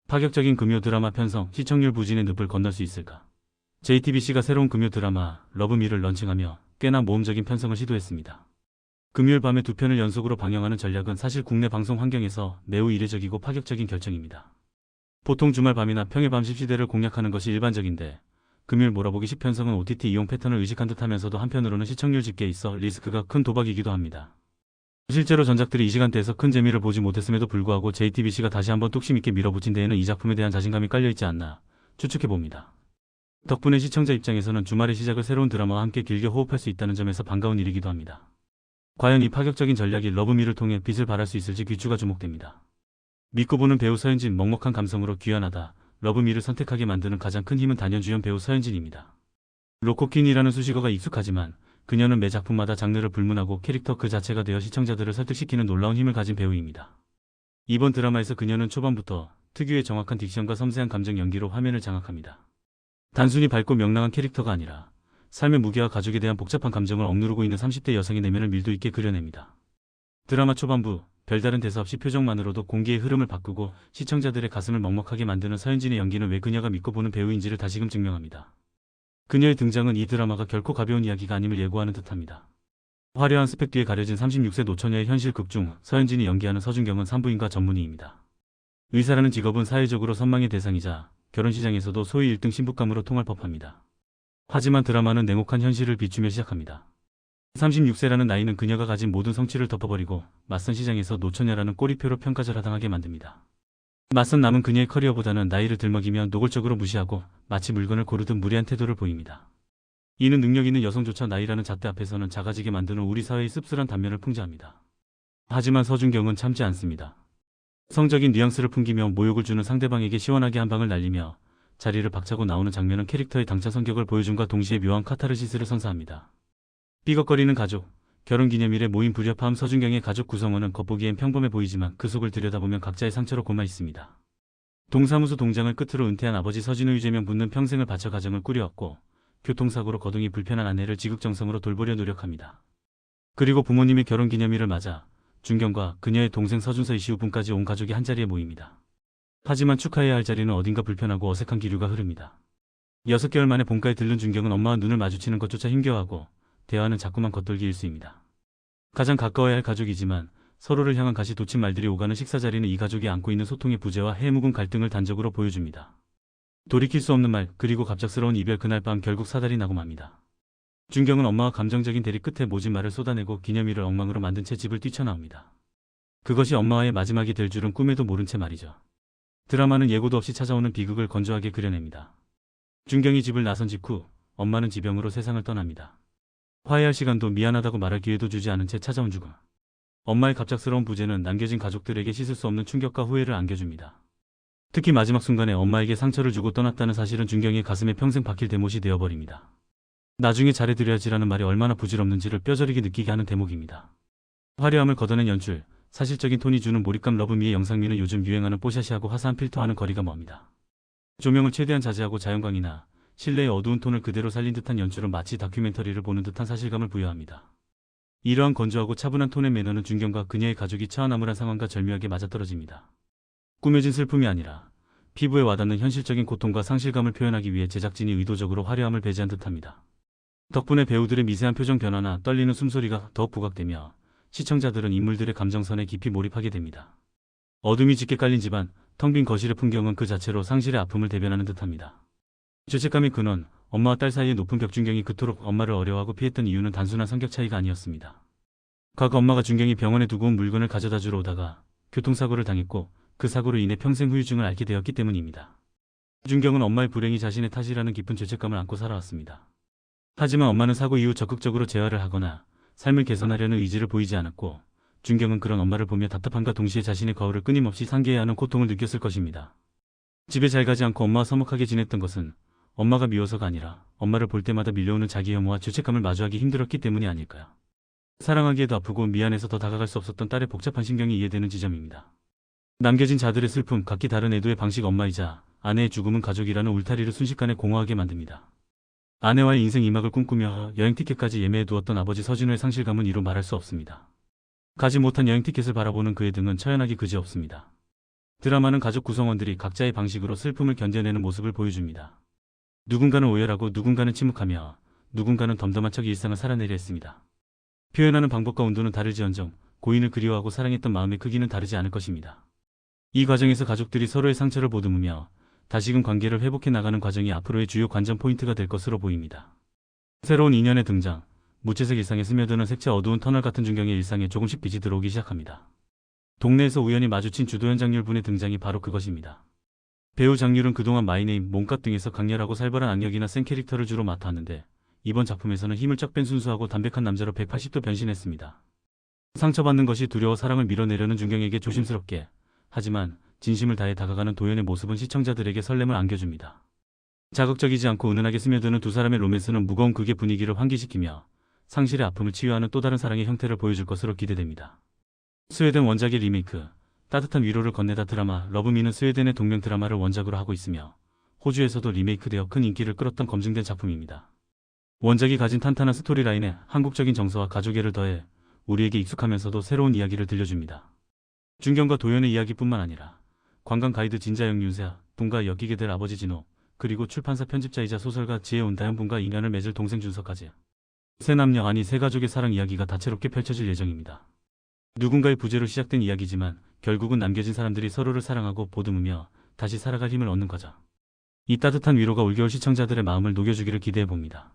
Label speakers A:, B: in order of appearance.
A: 파격적인 금요 드라마 편성, 시청률 부진의 늪을 건널 수 있을까? JTBC가 새로운 금요 드라마 러브미를 런칭하며 꽤나 모험적인 편성을 시도했습니다. 금요일 밤에 두 편을 연속으로 방영하는 전략은 사실 국내 방송 환경에서 매우 이례적이고 파격적인 결정입니다. 보통 주말 밤이나 평일 밤 10시대를 공략하는 것이 일반적인데 금요일 몰아보기식 편성은 OTT 이용 패턴을 의식한 듯하면서도 한편으로는 시청률 집계에 있어 리스크가 큰 도박이기도 합니다. 실제로 전작들이 이 시간대에서 큰 재미를 보지 못했음에도 불구하고 JTBC가 다시 한번 뚝심 있게 밀어붙인 데에는 이 작품에 대한 자신감이 깔려있지 않나 추측해봅니다. 덕분에 시청자 입장에서는 주말의 시작을 새로운 드라마와 함께 길게 호흡할 수 있다는 점에서 반가운 일이기도 합니다. 과연 이 파격적인 전략이 러브미를 통해 빛을 발할 수 있을지 귀추가 주목됩니다. 믿고 보는 배우 서현진, 먹먹한 감성으로 귀환하다 러브미를 선택하게 만드는 가장 큰 힘은 단연 주연 배우 서현진입니다. 로코퀸이라는 수식어가 익숙하지만 그녀는 매 작품마다 장르를 불문하고 캐릭터 그 자체가 되어 시청자들을 설득시키는 놀라운 힘을 가진 배우입니다. 이번 드라마에서 그녀는 초반부터 특유의 정확한 딕션과 섬세한 감정 연기로 화면을 장악합니다. 단순히 밝고 명랑한 캐릭터가 아니라 삶의 무게와 가족에 대한 복잡한 감정을 억누르고 있는 30대 여성의 내면을 밀도 있게 그려냅니다. 드라마 초반부 별다른 대사 없이 표정만으로도 공기의 흐름을 바꾸고 시청자들의 가슴을 먹먹하게 만드는 서현진의 연기는 왜 그녀가 믿고 보는 배우인지를 다시금 증명합니다. 그녀의 등장은 이 드라마가 결코 가벼운 이야기가 아님을 예고하는 듯합니다. 화려한 스펙 뒤에 가려진 36세 노처녀의 현실 극중 서현진이 연기하는 서준경은 산부인과 전문의입니다. 의사라는 직업은 사회적으로 선망의 대상이자 결혼시장에서도 소위 1등 신부감으로 통할 법합니다. 하지만 드라마는 냉혹한 현실을 비추며 시작합니다. 36세라는 나이는 그녀가 가진 모든 성취를 덮어버리고 맞선 시장에서 노처녀라는 꼬리표로 평가절하당하게 만듭니다. 맞선 남은 그녀의 커리어보다는 나이를 들먹이며 노골적으로 무시하고 마치 물건을 고르듯 무례한 태도를 보입니다. 이는 능력 있는 여성조차 나이라는 잣대 앞에서는 작아지게 만드는 우리 사회의 씁쓸한 단면을 풍자합니다. 하지만 서준경은 참지 않습니다. 성적인 뉘앙스를 풍기며 모욕을 주는 상대방에게 시원하게 한 방을 날리며 자리를 박차고 나오는 장면은 캐릭터의 당차 성격을 보여줌과 동시에 묘한 카타르시스를 선사합니다. 삐걱거리는 가족, 결혼기념일에 모인 불협화음 서준경의 가족 구성원은 겉보기엔 평범해 보이지만 그 속을 들여다보면 각자의 상처로 고마 있습니다. 동사무소 동장을 끝으로 은퇴한 아버지 서진우 유재명 분은 평생을 바쳐 가정을 꾸려왔고 교통사고로 거동이 불편한 아내를 지극정성으로 돌보려 노력합니다. 그리고 부모님의 결혼기념일을 맞아 준경과 그녀의 동생 서준서 이시우 분까지 온 가족이 한자리에 모입니다. 하지만 축하해야 할 자리는 어딘가 불편하고 어색한 기류가 흐릅니다. 6개월 만에 본가에 들른 준경은 엄마와 눈을 마주치는 것조차 힘겨워하고 대화는 자꾸만 겉돌기 일쑤입니다. 가장 가까워야 할 가족이지만 서로를 향한 가시돋친 말들이 오가는 식사 자리는 이 가족이 안고 있는 소통의 부재와 해묵은 갈등을 단적으로 보여줍니다. 돌이킬 수 없는 말 그리고 갑작스러운 이별 그날 밤 결국 사달이 나고 맙니다. 준경은 엄마와 감정적인 대립 끝에 모진 말을 쏟아내고 기념일을 엉망으로 만든 채 집을 뛰쳐나옵니다. 그것이 엄마와의 마지막이 될 줄은 꿈에도 모른 채 말이죠. 드라마는 예고도 없이 찾아오는 비극을 건조하게 그려냅니다. 준경이 집을 나선 직후 엄마는 지병으로 세상을 떠납니다. 화해할 시간도 미안하다고 말할 기회도 주지 않은 채 찾아온 죽음. 엄마의 갑작스러운 부재는 남겨진 가족들에게 씻을 수 없는 충격과 후회를 안겨줍니다. 특히 마지막 순간에 엄마에게 상처를 주고 떠났다는 사실은 준경의 가슴에 평생 박힐 대못이 되어버립니다. 나중에 잘해드려야지라는 말이 얼마나 부질없는지를 뼈저리게 느끼게 하는 대목입니다. 화려함을 걷어낸 연출, 사실적인 톤이 주는 몰입감 러브미의 영상미는 요즘 유행하는 뽀샤시하고 화사한 필터와는 거리가 멉니다. 조명을 최대한 자제하고 자연광이나 실내의 어두운 톤을 그대로 살린 듯한 연출은 마치 다큐멘터리를 보는 듯한 사실감을 부여합니다. 이러한 건조하고 차분한 톤의 매너는 준경과 그녀의 가족이 처한 암울한 상황과 절묘하게 맞아떨어집니다. 꾸며진 슬픔이 아니라 피부에 와닿는 현실적인 고통과 상실감을 표현하기 위해 제작진이 의도적으로 화려함을 배제한 듯합니다. 덕분에 배우들의 미세한 표정 변화나 떨리는 숨소리가 더욱 부각되며 시청자들은 인물들의 감정선에 깊이 몰입하게 됩니다. 어둠이 짙게 깔린 집안, 텅 빈 거실의 풍경은 그 자체로 상실의 아픔을 대변하는 듯합니다. 죄책감의 근원, 엄마와 딸 사이의 높은 벽. 준경이 그토록 엄마를 어려워하고 피했던 이유는 단순한 성격 차이가 아니었습니다. 과거 엄마가 준경이 병원에 두고 온 물건을 가져다 주러 오다가 교통사고를 당했고 그 사고로 인해 평생 후유증을 앓게 되었기 때문입니다. 준경은 엄마의 불행이 자신의 탓이라는 깊은 죄책감을 안고 살아왔습니다. 하지만 엄마는 사고 이후 적극적으로 재활을 하거나 삶을 개선하려는 의지를 보이지 않았고 준경은 그런 엄마를 보며 답답함과 동시에 자신의 거울을 끊임없이 상기해야 하는 고통을 느꼈을 것입니다. 집에 잘 가지 않고 엄마와 서먹하게 지냈던 것은 엄마가 미워서가 아니라 엄마를 볼 때마다 밀려오는 자기 혐오와 죄책감을 마주하기 힘들었기 때문이 아닐까요? 사랑하기에도 아프고 미안해서 더 다가갈 수 없었던 딸의 복잡한 신경이 이해되는 지점입니다. 남겨진 자들의 슬픔, 각기 다른 애도의 방식. 엄마이자 아내의 죽음은 가족이라는 울타리를 순식간에 공허하게 만듭니다. 아내와의 인생 2막을 꿈꾸며 여행 티켓까지 예매해 두었던 아버지 서진우의 상실감은 이루 말할 수 없습니다. 가지 못한 여행 티켓을 바라보는 그의 등은 처연하기 그지없습니다. 드라마는 가족 구성원들이 각자의 방식으로 슬픔을 견뎌내는 모습을 보여줍니다. 누군가는 오열하고 누군가는 침묵하며 누군가는 덤덤한 척 일상을 살아내려 했습니다. 표현하는 방법과 온도는 다를지언정 고인을 그리워하고 사랑했던 마음의 크기는 다르지 않을 것입니다. 이 과정에서 가족들이 서로의 상처를 보듬으며 다시금 관계를 회복해 나가는 과정이 앞으로의 주요 관전 포인트가 될 것으로 보입니다. 새로운 인연의 등장, 무채색 일상에 스며드는 색채 어두운 터널 같은 중경의 일상에 조금씩 빛이 들어오기 시작합니다. 동네에서 우연히 마주친 주도연 장률분의 등장이 바로 그것입니다. 배우 장률은 그동안 마이네임, 몸값 등에서 강렬하고 살벌한 악역이나 센 캐릭터를 주로 맡았는데 이번 작품에서는 힘을 쫙 뺀 순수하고 담백한 남자로 180도 변신했습니다. 상처받는 것이 두려워 사랑을 밀어내려는 중경에게 조심스럽게 하지만 진심을 다해 다가가는 도연의 모습은 시청자들에게 설렘을 안겨줍니다. 자극적이지 않고 은은하게 스며드는 두 사람의 로맨스는 무거운 극의 분위기를 환기시키며 상실의 아픔을 치유하는 또 다른 사랑의 형태를 보여줄 것으로 기대됩니다. 스웨덴 원작의 리메이크, 따뜻한 위로를 건네다 드라마 러브미는 스웨덴의 동명 드라마를 원작으로 하고 있으며 호주에서도 리메이크되어 큰 인기를 끌었던 검증된 작품입니다. 원작이 가진 탄탄한 스토리라인에 한국적인 정서와 가족애를 더해 우리에게 익숙하면서도 새로운 이야기를 들려줍니다. 중경과 도연의 이야기뿐만 아니라 관광 가이드 진자영 윤세아 분과 엮이게 될 아버지 진호, 그리고 출판사 편집자이자 소설가 지혜온다현 분과 인연을 맺을 동생 준서까지 세 남녀 아니 세 가족의 사랑 이야기가 다채롭게 펼쳐질 예정입니다. 누군가의 부재로 시작된 이야기지만 결국은 남겨진 사람들이 서로를 사랑하고 보듬으며 다시 살아갈 힘을 얻는 과정. 이 따뜻한 위로가 올겨울 시청자들의 마음을 녹여주기를 기대해봅니다.